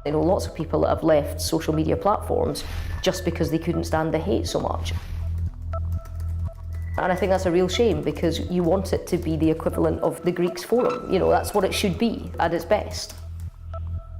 You know, lots of people that have left social media platforms just because they couldn't stand the hate so much. And I think that's a real shame, because you want it to be the equivalent of the Greeks Forum. You know, that's what it should be at its best.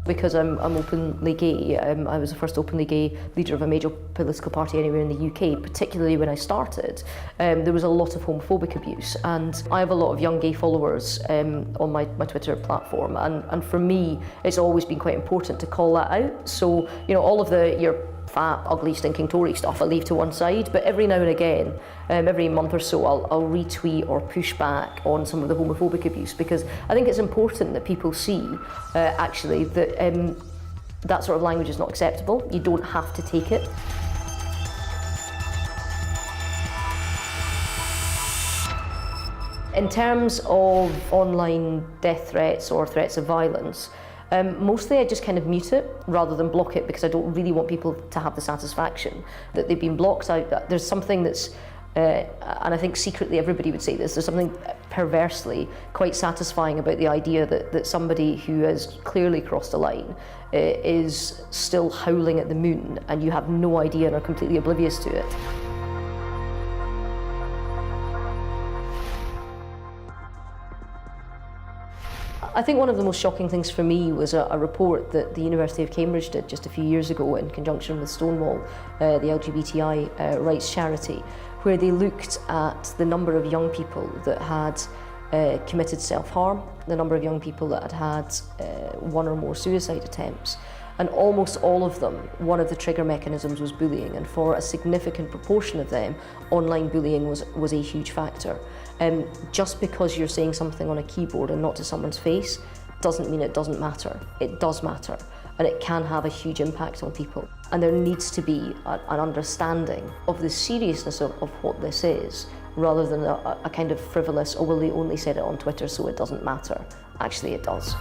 Because I'm openly gay, I was the first openly gay leader of a major political party anywhere in the UK, particularly when I started. There was a lot of homophobic abuse, and I have a lot of young gay followers on my Twitter platform, and for me it's always been quite important to call that out. So, you know, all of your fat, ugly, stinking Tory stuff I leave to one side, but every now and again, every month or so, I'll retweet or push back on some of the homophobic abuse, because I think it's important that people see actually that that sort of language is not acceptable. You don't have to take it. In terms of online death threats or threats of violence, mostly I just kind of mute it rather than block it, because I don't really want people to have the satisfaction that they've been blocked out. There's something that's, and I think secretly everybody would say this, there's something perversely quite satisfying about the idea that somebody who has clearly crossed a line is still howling at the moon and you have no idea and are completely oblivious to it. I think one of the most shocking things for me was a report that the University of Cambridge did just a few years ago in conjunction with Stonewall, the LGBTI rights charity, where they looked at the number of young people that had committed self-harm, the number of young people that had one or more suicide attempts. And almost all of them, one of the trigger mechanisms was bullying, and for a significant proportion of them, online bullying was a huge factor. Just because you're saying something on a keyboard and not to someone's face doesn't mean it doesn't matter. It does matter, and it can have a huge impact on people. And there needs to be an understanding of the seriousness of what this is, rather than a kind of frivolous, oh well, they only said it on Twitter so it doesn't matter. Actually, it does.